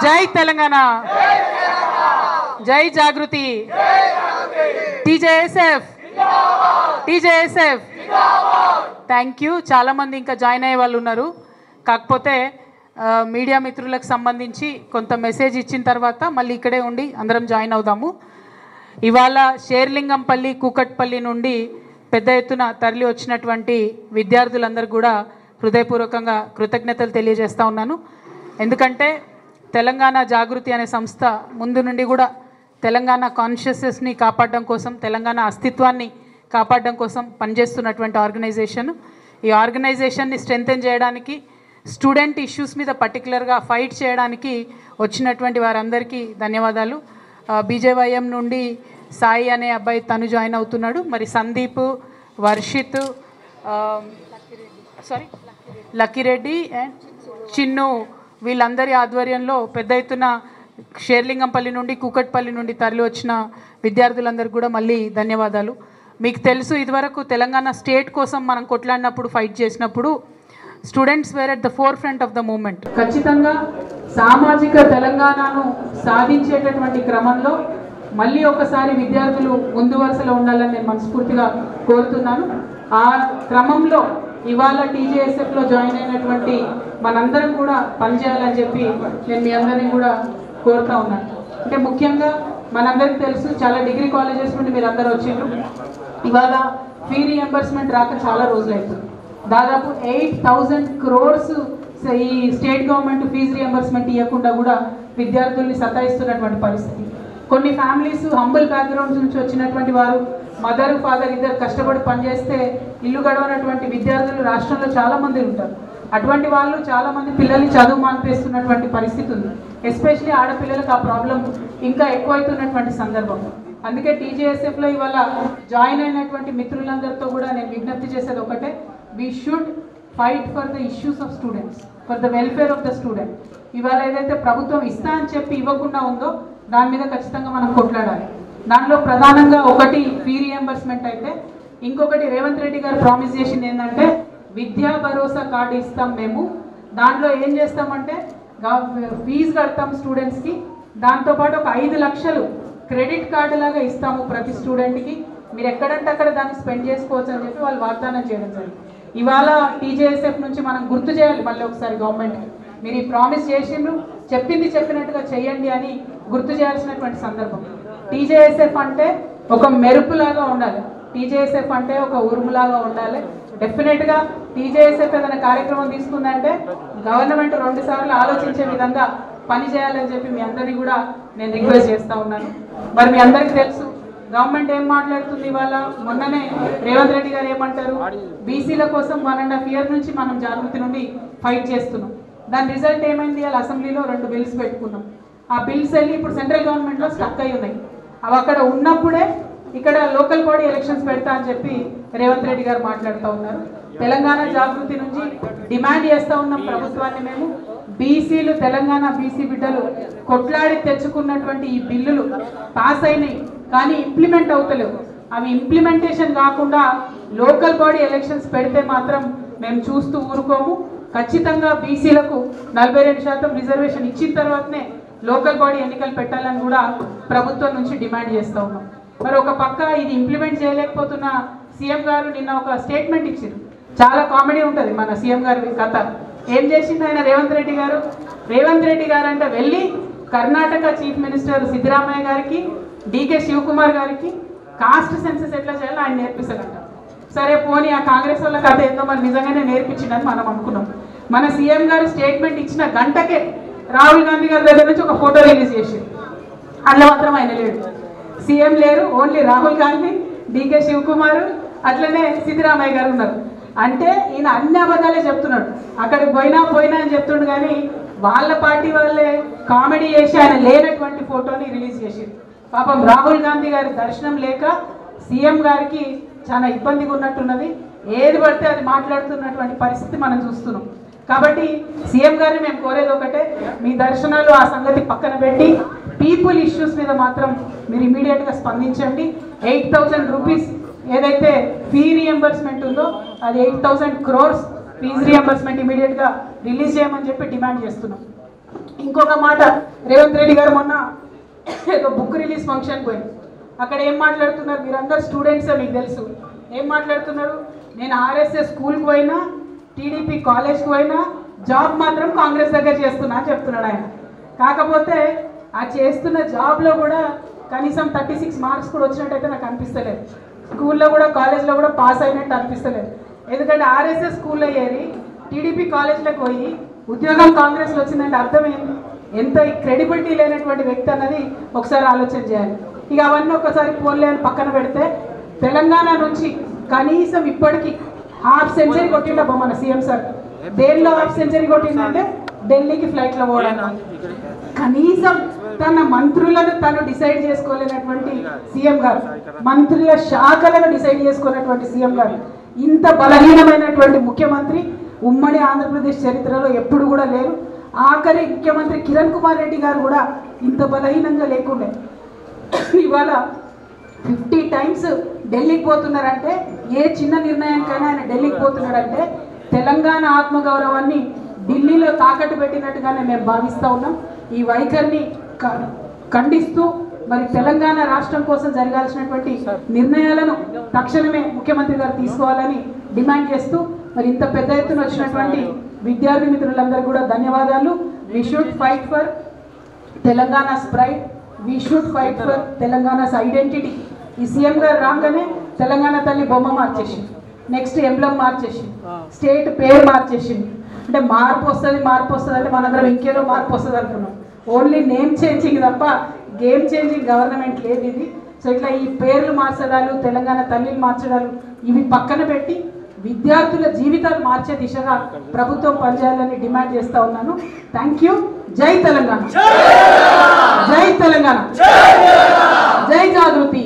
జై తెలంగాణ, జై జాగృతి, టీజేఎస్ఎఫ్, టీజేఎస్ఎఫ్. Thank you. చాలామంది ఇంకా జాయిన్ అయ్యే వాళ్ళు ఉన్నారు. కాకపోతే మీడియా మిత్రులకు సంబంధించి కొంత మెసేజ్ ఇచ్చిన తర్వాత మళ్ళీ ఇక్కడే ఉండి అందరం జాయిన్ అవుదాము. ఇవాళ షేర్లింగంపల్లి, కూకట్పల్లి నుండి పెద్ద ఎత్తున తరలి వచ్చినటువంటి విద్యార్థులందరూ కూడా హృదయపూర్వకంగా కృతజ్ఞతలు తెలియజేస్తూ ఉన్నాను. ఎందుకంటే తెలంగాణ జాగృతి అనే సంస్థ ముందు నుండి కూడా తెలంగాణ కాన్షియస్నెస్ని కాపాడడం కోసం, తెలంగాణ అస్తిత్వాన్ని కాపాడడం కోసం పనిచేస్తున్నటువంటి ఆర్గనైజేషన్. ఈ ఆర్గనైజేషన్ని స్ట్రెంథెన్ చేయడానికి, స్టూడెంట్ ఇష్యూస్ మీద పర్టికులర్గా ఫైట్ చేయడానికి వచ్చినటువంటి వారందరికీ ధన్యవాదాలు. బీజేవైఎం నుండి సాయి అనే అబ్బాయి తను జాయిన్ అవుతున్నాడు. మరి సందీప్, వర్షిత్, లక్కిరెడ్డి అండ్ చిన్ను వీళ్ళందరి ఆధ్వర్యంలో పెద్ద ఎత్తున షేర్లింగంపల్లి నుండి, కూకట్పల్లి నుండి తరలి వచ్చిన విద్యార్థులందరికీ కూడా మళ్ళీ ధన్యవాదాలు. మీకు తెలుసు, ఇదివరకు తెలంగాణ స్టేట్ కోసం మనం కొట్లాడినప్పుడు, ఫైట్ చేసినప్పుడు students were at the forefront of the moment. ఖచ్చితంగా సామాజిక తెలంగాణను సాధించేటటువంటి క్రమంలో మళ్ళీ ఒకసారి విద్యార్థులు ముందు వరుసలో ఉండాలని నేను మనస్ఫూర్తిగా కోరుతున్నాను. ఆ క్రమంలో ఇవాళ టీజేఎస్ఎఫ్లో జాయిన్ అయినటువంటి మనందరం కూడా పనిచేయాలని చెప్పి నేను మీ అందరినీ కూడా కోరుతా ఉన్నాను. అంటే ముఖ్యంగా మనందరికీ తెలుసు, చాలా డిగ్రీ కాలేజెస్ నుండి మీరు అందరూ వచ్చిండ్రు. ఇవాళ ఫీ రీఎంబర్స్మెంట్ రాక చాలా రోజులు అవుతుంది. దాదాపు 8,000 crores ఈ స్టేట్ గవర్నమెంట్ ఫీజు రీఎంబర్స్మెంట్ ఇవ్వకుండా కూడా విద్యార్థుల్ని సతాయిస్తున్నటువంటి పరిస్థితి. కొన్ని ఫ్యామిలీస్ హంబుల్ బ్యాక్గ్రౌండ్స్ నుంచి వచ్చినటువంటి వారు, మదర్ ఫాదర్ ఇద్దరు కష్టపడి పనిచేస్తే ఇల్లు గడవనటువంటి విద్యార్థులు రాష్ట్రంలో చాలామంది ఉంటారు. అటువంటి వాళ్ళు చాలామంది పిల్లల్ని చదువు మానిపేస్తున్నటువంటి పరిస్థితి ఉంది. ఎస్పెషలీ ఆడపిల్లలకు ఆ ప్రాబ్లం ఇంకా ఎక్కువైతున్నటువంటి సందర్భం. అందుకే టీజేఎస్ఎఫ్లో ఇవాళ జాయిన్ అయినటువంటి మిత్రులందరితో కూడా నేను విజ్ఞప్తి చేసేది ఒకటే, we should fight for the issues of students, for the welfare of the student. ఇవాళ ఏదైతే ప్రభుత్వం ఇస్తా అని చెప్పి ఇవ్వకుండా ఉందో దాని మీద ఖచ్చితంగా మనం కొట్లాడాలి. దానిలో ప్రధానంగా ఒకటి ఫీ రీఎంబర్స్మెంట్ అయితే, ఇంకొకటి రేవంత్ రెడ్డి గారు ప్రామిస్ చేసింది ఏంటంటే విద్యా భరోసా కార్డు ఇస్తాం మేము. దాంట్లో ఏం చేస్తామంటే ఫీజు కడతాం స్టూడెంట్స్కి, దాంతోపాటు ఒక 5 లక్షలు క్రెడిట్ కార్డు లాగా ఇస్తాము ప్రతి స్టూడెంట్కి. మీరు ఎక్కడంటే అక్కడ దాన్ని స్పెండ్ చేసుకోవచ్చు అని చెప్పి వాళ్ళు వాగ్దానం చేయడం జరిగింది. ఇవాళ టీజేఎస్ఎఫ్ నుంచి మనం గుర్తు చేయాలి మళ్ళీ ఒకసారి గవర్నమెంట్కి, మీరు ఈ ప్రామిస్ చేసిండ్రు, చెప్పింది చెప్పినట్టుగా చేయండి అని గుర్తు చేయాల్సినటువంటి సందర్భం. టీజేఎస్ఎఫ్ అంటే ఒక మెరుపులాగా ఉండాలి, టీజేఎస్ఎఫ్ అంటే ఒక ఉరుములాగా ఉండాలి. డెఫినెట్గా టీజేఎస్ఎఫ్ ఏదైనా కార్యక్రమం తీసుకుందంటే గవర్నమెంట్ 2 సార్లు ఆలోచించే విధంగా పని చేయాలని చెప్పి మీ అందరినీ కూడా నేను రిక్వెస్ట్ చేస్తూ ఉన్నాను. మరి మీ అందరికీ తెలుసు గవర్నమెంట్ ఏం మాట్లాడుతుంది. ఇవాళ మొన్ననే రేవంత్ రెడ్డి గారు ఏమంటారు, బీసీల కోసం 1.5 years నుంచి మనం జాగృతి నుండి ఫైట్ చేస్తున్నాం. దాని రిజల్ట్ ఏమైంది, వాళ్ళ అసెంబ్లీలో 2 bills పెట్టుకున్నాం. ఆ బిల్స్ వెళ్ళి ఇప్పుడు సెంట్రల్ గవర్నమెంట్లో స్టక్ అయి ఉన్నాయి. అవి అక్కడ ఉన్నప్పుడే ఇక్కడ లోకల్ బాడీ ఎలక్షన్స్ పెడతా అని చెప్పి రేవంత్ రెడ్డి గారు మాట్లాడుతూ ఉన్నారు. తెలంగాణ జాగృతి నుంచి డిమాండ్ చేస్తూ ఉన్నాం ప్రభుత్వాన్ని మేము, బీసీలు, తెలంగాణ బీసీ బిడ్డలు కొట్లాడి తెచ్చుకున్నటువంటి ఈ బిల్లులు పాస్ అయినాయి కానీ ఇంప్లిమెంట్ అవుతలేవు. అవి ఇంప్లిమెంటేషన్ కాకుండా లోకల్ బాడీ ఎలక్షన్స్ పెడితే మాత్రం మేము చూస్తూ ఊరుకోము. ఖచ్చితంగా బీసీలకు 42% రిజర్వేషన్ ఇచ్చిన తర్వాతనే లోకల్ బాడీ ఎన్నికలు పెట్టాలని కూడా ప్రభుత్వం నుంచి డిమాండ్ చేస్తూ ఉన్నాం. మరి ఒక పక్క ఇది ఇంప్లిమెంట్ చేయలేకపోతున్న సీఎం గారు నిన్న ఒక స్టేట్మెంట్ ఇచ్చారు. చాలా కామెడీ ఉంటుంది మన సీఎం గారి కథ. ఏం చేసింది ఆయన రేవంత్ రెడ్డి గారు? రేవంత్ రెడ్డి గారు అంటే వెళ్ళి కర్ణాటక చీఫ్ మినిస్టర్ సిద్ధరామయ్య గారికి, డీకే శివకుమార్ గారికి కాస్ట్ సెన్సస్ ఎట్లా చేయాలో ఆయన నేర్పిస్తారంట. సరే పోనీ ఆ కాంగ్రెస్ వాళ్ళ కథ ఏందో మరి నిజంగానే నేర్పించిందని మనం అనుకున్నాం. మన సీఎం గారు స్టేట్మెంట్ ఇచ్చిన గంటకే రాహుల్ గాంధీ గారి దగ్గర నుంచి ఒక ఫోటో రిలీజ్ చేసి, అందులో మాత్రం ఆయన లేడు, సీఎం లేరు, ఓన్లీ రాహుల్ గాంధీ, డీకే శివకుమార్, అట్లనే సిద్ధరామయ్య గారు ఉన్నారు. అంటే ఈయన అన్ని అబద్ధాలే చెప్తున్నాడు. అక్కడికి పోయినా అని చెప్తుండు కానీ వాళ్ళ పార్టీ వాళ్ళే కామెడీ చేసి ఆయన లేనటువంటి ఫోటోని రిలీజ్ చేసింది. పాపం రాహుల్ గాంధీ గారి దర్శనం లేక సీఎం గారికి చాలా ఇబ్బందిగా ఉన్నట్టున్నది. ఏది పడితే అది మాట్లాడుతున్నటువంటి పరిస్థితి మనం చూస్తున్నాం. కాబట్టి సీఎం గారిని మేము కోరేది ఒకటే, మీ దర్శనాలు ఆ సంగతి పక్కన పెట్టి పీపుల్ ఇష్యూస్ మీద మాత్రం మీరు ఇమీడియట్గా స్పందించండి. 8,000 rupees ఏదైతే ఫీ రీఎంబర్స్మెంట్ ఉందో అది 8,000 crores ఫీజు రీఎంబర్స్మెంట్ ఇమీడియట్గా రిలీజ్ చేయమని చెప్పి డిమాండ్ చేస్తున్నాం. ఇంకొక మాట, రేవంత్ రెడ్డి గారు మొన్న ఏదో బుక్ రిలీజ్ ఫంక్షన్ పోయింది. అక్కడ ఏం మాట్లాడుతున్నారు, మీరందరూ స్టూడెంట్సే, మీకు తెలుసు ఏం మాట్లాడుతున్నారు. నేను ఆర్ఎస్ఎస్ స్కూల్కి పోయినా, టీడీపీ కాలేజ్కి పోయినా, జాబ్ మాత్రం కాంగ్రెస్ దగ్గర చేస్తున్నా అని చెప్తున్నాడు ఆయన. కాకపోతే ఆ చేస్తున్న జాబ్లో కూడా కనీసం 36 మార్క్స్ కూడా వచ్చినట్టయితే నాకు అనిపిస్తలేదు. స్కూల్లో కూడా కాలేజ్లో కూడా పాస్ అయినట్టు అనిపిస్తలేదు. ఎందుకంటే ఆర్ఎస్ఎస్ స్కూల్లో ఏరి టీడీపీ కాలేజ్లోకి పోయి ఉద్యోగం కాంగ్రెస్లో వచ్చిందంటే అర్థం ఏంటి? ఎంత క్రెడిబిలిటీ లేనటువంటి వ్యక్తి అన్నది ఒకసారి ఆలోచన చేయాలి. ఇక అవన్నీ ఒకసారి పోన్లే అని పక్కన పెడితే, తెలంగాణ నుంచి కనీసం ఇప్పటికీ హాఫ్ సెంచరీ కొట్టిండ మన సీఎం సార్. దేనిలో హాఫ్ సెంచరీ కొట్టిందంటే ఢిల్లీకి ఫ్లైట్లో పోవడం. కనీసం తన మంత్రులను తను డిసైడ్ చేసుకోలేనటువంటి సీఎం గారు, మంత్రుల శాఖలను డిసైడ్ చేసుకున్నటువంటి సీఎం గారు, ఇంత బలహీనమైనటువంటి ముఖ్యమంత్రి ఉమ్మడి ఆంధ్రప్రదేశ్ చరిత్రలో ఎప్పుడు కూడా లేరు. ఆఖరి ముఖ్యమంత్రి కిరణ్ కుమార్ రెడ్డి గారు కూడా ఇంత బలహీనంగా లేకుండే. ఇవాళ 50 times ఢిల్లీకి పోతున్నారంటే, ఏ చిన్న నిర్ణయానికైనా ఆయన ఢిల్లీకి పోతున్నాడంటే తెలంగాణ ఆత్మగౌరవాన్ని ఢిల్లీలో తాకట్టు పెట్టినట్టుగానే మేము భావిస్తూ ఉన్నాం. ఈ వైఖరిని ఖండిస్తూ మరి తెలంగాణ రాష్ట్రం కోసం జరగాల్సినటువంటి నిర్ణయాలను తక్షణమే ముఖ్యమంత్రి గారు తీసుకోవాలని డిమాండ్ చేస్తూ, మరి ఇంత పెద్ద ఎత్తున వచ్చినటువంటి విద్యార్థి మిత్రులందరూ కూడా ధన్యవాదాలు. We should fight for Telangana's pride, we should fight for Telangana's identity. ఈ సీఎం గారు రాగానే తెలంగాణ తల్లి బొమ్మ మార్చేసి, నెక్స్ట్ ఎంబ్లమ్ మార్చేసి, స్టేట్ పేరు మార్చేసి, అంటే మార్పు వస్తుంది అంటే మనందరం ఇంకేదో మార్పు వస్తుంది అనుకున్నాం. ఓన్లీ నేమ్ చేంజింగ్ తప్ప గేమ్ చేంజింగ్ గవర్నమెంట్ లేదు ఇది. సో ఇట్లా ఈ పేర్లు మార్చడాలు, తెలంగాణ తల్లిని మార్చడాలు ఇవి పక్కన పెట్టి విద్యార్థుల జీవితాలు మార్చే దిశగా ప్రభుత్వం పనిచేయాలని డిమాండ్ చేస్తూ ఉన్నాను. Thank you. జై తెలంగాణ, జై తెలంగాణ, జై జాగృతి.